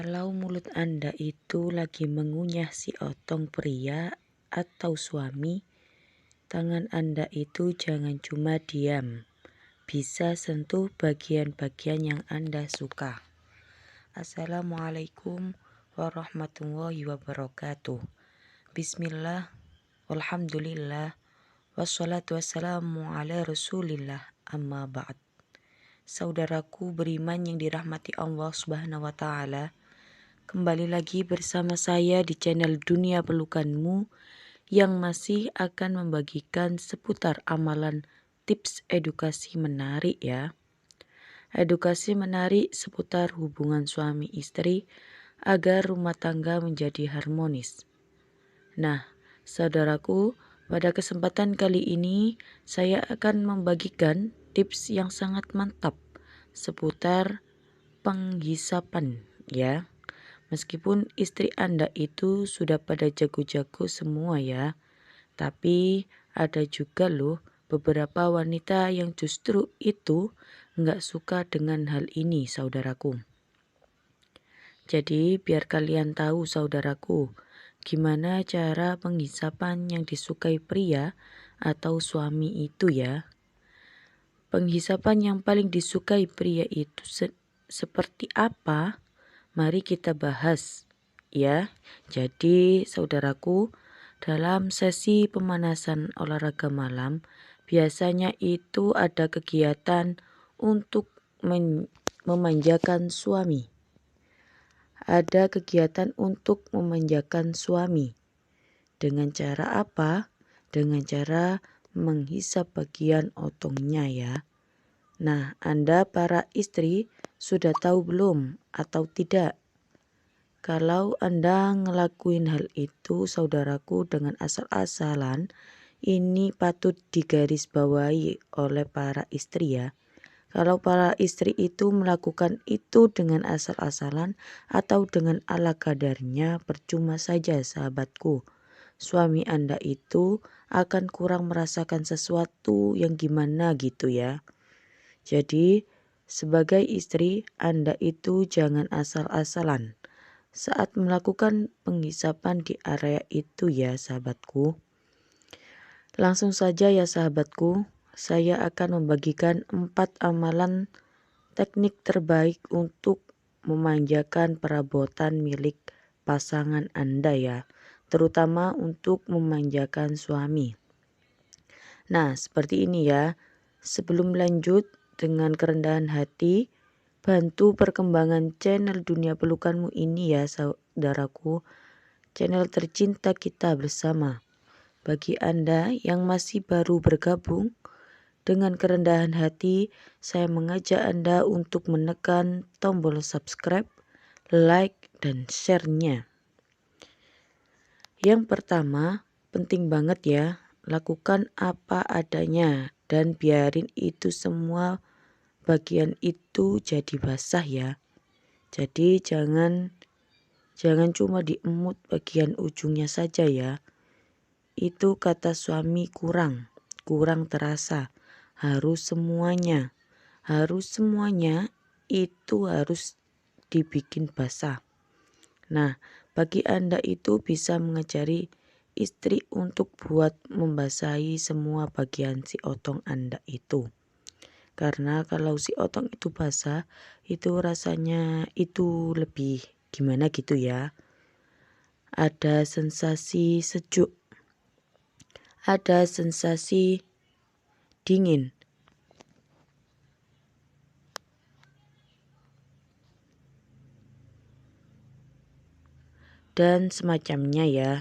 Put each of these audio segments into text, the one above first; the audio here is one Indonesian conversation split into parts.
Kalau mulut Anda itu lagi mengunyah si otong pria atau suami, tangan Anda itu jangan cuma diam. Bisa sentuh bagian-bagian yang Anda suka. Assalamualaikum warahmatullahi wabarakatuh. Bismillah, walhamdulillah, wassalatu wassalamu ala rasulillah, amma ba'd. Saudaraku beriman yang dirahmati Allah Subhanahu wa Ta'ala, kembali lagi bersama saya di channel Dunia Pelukanmu yang masih akan membagikan seputar amalan tips edukasi menarik ya. Edukasi menarik seputar hubungan suami istri agar rumah tangga menjadi harmonis. Nah, saudaraku, pada kesempatan kali ini saya akan membagikan tips yang sangat mantap seputar penghisapan ya. Meskipun istri Anda itu sudah pada jago-jago semua ya, tapi ada juga loh beberapa wanita yang justru itu nggak suka dengan hal ini saudaraku. Jadi biar kalian tahu saudaraku, gimana cara penghisapan yang disukai pria atau suami itu ya. Penghisapan yang paling disukai pria itu seperti apa? Mari kita bahas ya. Jadi saudaraku, dalam sesi pemanasan olahraga malam biasanya itu ada kegiatan untuk memanjakan suami. Ada kegiatan untuk memanjakan suami. Dengan cara apa? Dengan cara menghisap bagian otongnya ya. Nah, Anda para istri sudah tahu belum atau tidak? Kalau Anda ngelakuin hal itu saudaraku dengan asal-asalan, ini patut digarisbawahi oleh para istri ya. Kalau para istri itu melakukan itu dengan asal-asalan atau dengan ala kadarnya, percuma saja sahabatku. Suami Anda itu akan kurang merasakan sesuatu yang gimana gitu ya. Jadi, sebagai istri, Anda itu jangan asal-asalan saat melakukan penghisapan di area itu ya sahabatku. Langsung saja ya sahabatku, saya akan membagikan 4 amalan teknik terbaik untuk memanjakan perabotan milik pasangan Anda ya, terutama untuk memanjakan suami. Nah, seperti ini ya. Sebelum lanjut dengan kerendahan hati, bantu perkembangan channel Dunia Pelukanmu ini ya saudaraku. Channel tercinta kita bersama. Bagi Anda yang masih baru bergabung, dengan kerendahan hati saya mengajak Anda untuk menekan tombol subscribe, like, dan share-nya. Yang pertama, penting banget ya, lakukan apa adanya dan biarin itu semua bagian itu jadi basah ya. Jadi jangan cuma diemut bagian ujungnya saja ya. Itu kata suami kurang terasa. Harus semuanya itu harus dibikin basah. Nah, bagi Anda itu bisa mengajari istri untuk buat membasahi semua bagian si otong Anda itu. Karena kalau si otong itu basah, itu rasanya itu lebih gimana gitu ya. Ada sensasi sejuk, ada sensasi dingin. Dan semacamnya ya.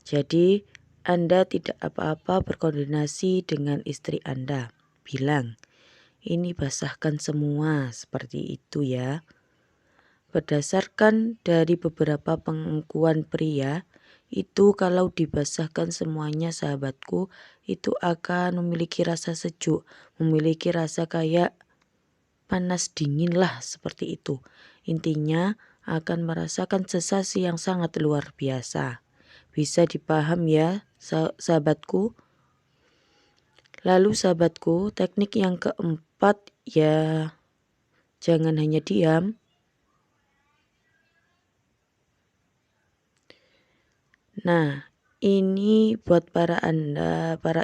Jadi Anda tidak apa-apa berkoordinasi dengan istri Anda. Bilang, ini basahkan semua seperti itu ya. Berdasarkan dari beberapa pengakuan pria, itu kalau dibasahkan semuanya sahabatku, itu akan memiliki rasa sejuk, memiliki rasa kayak panas dingin lah seperti itu. Intinya akan merasakan sensasi yang sangat luar biasa. Bisa dipaham ya sahabatku. Lalu sahabatku, teknik yang keempat ya, jangan hanya diam. Nah, ini buat para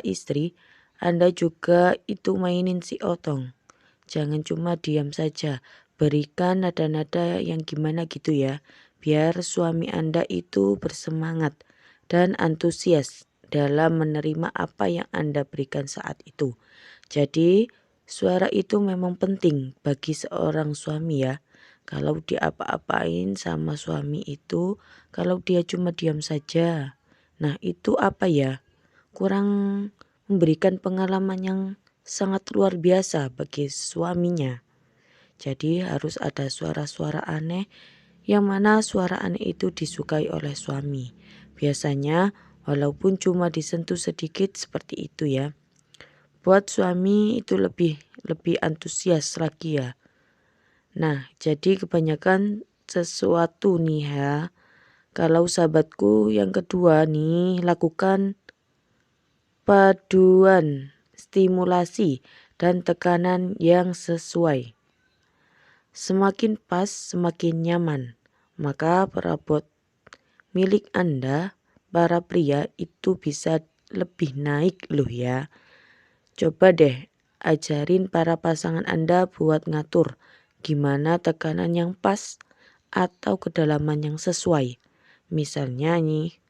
istri, Anda juga itu mainin si otong. Jangan cuma diam saja, berikan nada-nada yang gimana gitu ya, biar suami Anda itu bersemangat dan antusias dalam menerima apa yang Anda berikan saat itu. Jadi, suara itu memang penting bagi seorang suami ya. Kalau dia apa-apain sama suami itu, kalau dia cuma diam saja. Nah, itu apa ya? Kurang memberikan pengalaman yang sangat luar biasa bagi suaminya. Jadi harus ada suara-suara aneh yang mana suara aneh itu disukai oleh suami. Biasanya walaupun cuma disentuh sedikit seperti itu ya. Buat suami itu lebih lebih antusias lagi ya. Nah, jadi kebanyakan sesuatu nih ya. Kalau sahabatku yang kedua nih, lakukan paduan stimulasi dan tekanan yang sesuai. Semakin pas, semakin nyaman. Maka perabot milik Anda, para pria itu bisa lebih naik loh ya. Coba deh ajarin para pasangan Anda buat ngatur gimana tekanan yang pas atau kedalaman yang sesuai. Misalnya nih,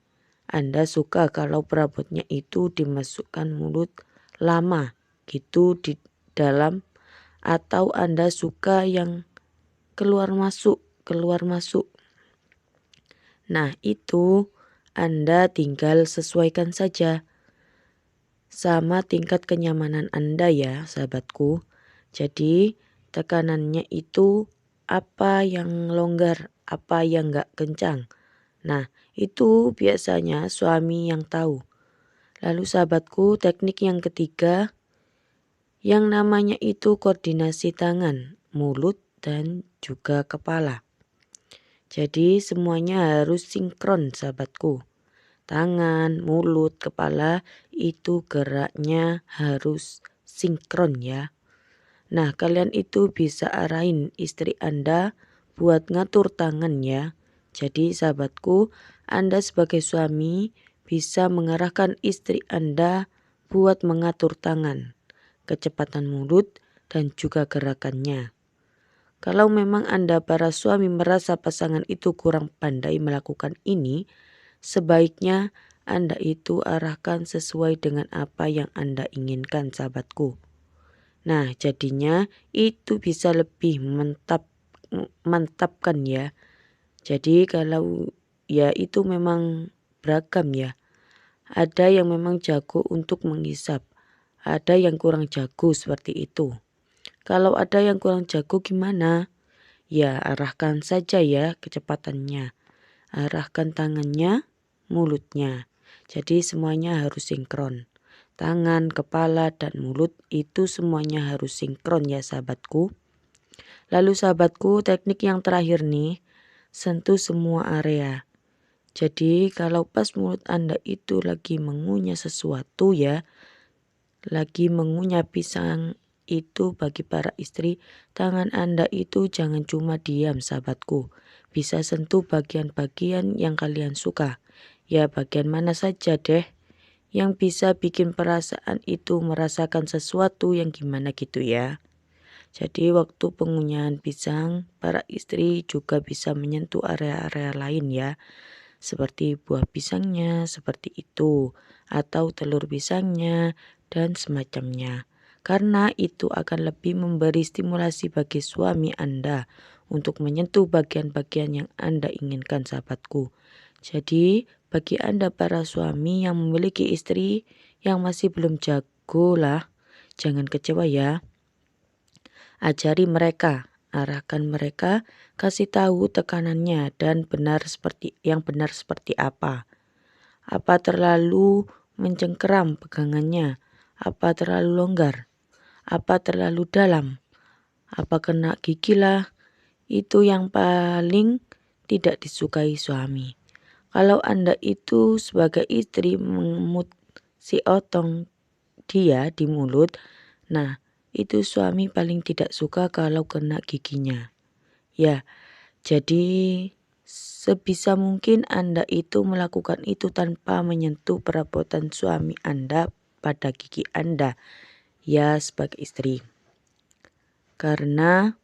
Anda suka kalau perabotnya itu dimasukkan mulut lama gitu di dalam, atau Anda suka yang keluar masuk, keluar masuk. Nah, itu Anda tinggal sesuaikan saja sama tingkat kenyamanan Anda ya, sahabatku. Jadi, tekanannya itu apa yang longgar, apa yang enggak kencang. Nah, itu biasanya suami yang tahu. Lalu sahabatku, teknik yang ketiga yang namanya itu koordinasi tangan, mulut, dan juga kepala. Jadi semuanya harus sinkron sahabatku. Tangan, mulut, kepala itu geraknya harus sinkron ya. Nah, kalian itu bisa arahin istri Anda buat ngatur tangan ya. Jadi sahabatku, Anda sebagai suami bisa mengarahkan istri Anda buat mengatur tangan, kecepatan mulut, dan juga gerakannya. Kalau memang Anda para suami merasa pasangan itu kurang pandai melakukan ini, sebaiknya Anda itu arahkan sesuai dengan apa yang Anda inginkan sahabatku. Nah, jadinya itu bisa lebih mantapkan ya. Jadi kalau ya itu memang beragam ya. Ada yang memang jago untuk menghisap, ada yang kurang jago seperti itu. Kalau ada yang kurang jago gimana? Ya arahkan saja ya kecepatannya. Arahkan tangannya, mulutnya. Jadi semuanya harus sinkron. Tangan, kepala, dan mulut itu semuanya harus sinkron ya sahabatku. Lalu sahabatku, teknik yang terakhir nih, sentuh semua area. Jadi kalau pas mulut Anda itu lagi mengunyah sesuatu ya, lagi mengunyah pisang itu bagi para istri, tangan Anda itu jangan cuma diam sahabatku. Bisa sentuh bagian-bagian yang kalian suka. Ya bagian mana saja deh yang bisa bikin perasaan itu merasakan sesuatu yang gimana gitu ya. Jadi waktu pengunyahan pisang, para istri juga bisa menyentuh area-area lain ya. Seperti buah pisangnya, seperti itu. Atau telur pisangnya, dan semacamnya. Karena itu akan lebih memberi stimulasi bagi suami Anda untuk menyentuh bagian-bagian yang Anda inginkan sahabatku. Jadi bagi Anda para suami yang memiliki istri yang masih belum jago lah, jangan kecewa ya. Ajari mereka, arahkan mereka, kasih tahu tekanannya dan benar seperti apa. Apa terlalu mencengkeram pegangannya? Apa terlalu longgar? Apa terlalu dalam? Apa kena gigi lah? Itu yang paling tidak disukai suami. Kalau Anda itu sebagai istri mengemut si otong dia di mulut, nah itu suami paling tidak suka kalau kena giginya. Ya, jadi sebisa mungkin Anda itu melakukan itu tanpa menyentuh perabotan suami Anda pada gigi Anda, ya sebagai istri. Karena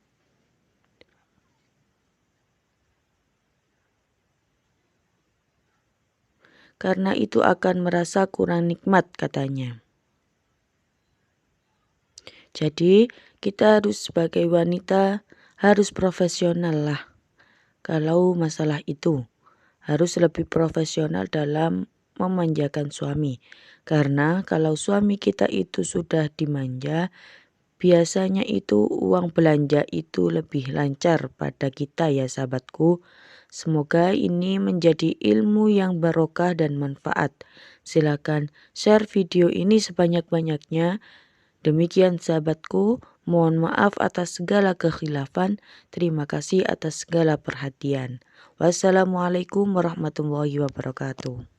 itu akan merasa kurang nikmat katanya. Jadi kita harus sebagai wanita harus profesional lah. Kalau masalah itu harus lebih profesional dalam memanjakan suami. Karena kalau suami kita itu sudah dimanja, biasanya itu uang belanja itu lebih lancar pada kita ya sahabatku. Semoga ini menjadi ilmu yang barokah dan manfaat. Silakan share video ini sebanyak-banyaknya. Demikian sahabatku, mohon maaf atas segala kekhilafan. Terima kasih atas segala perhatian. Wassalamualaikum warahmatullahi wabarakatuh.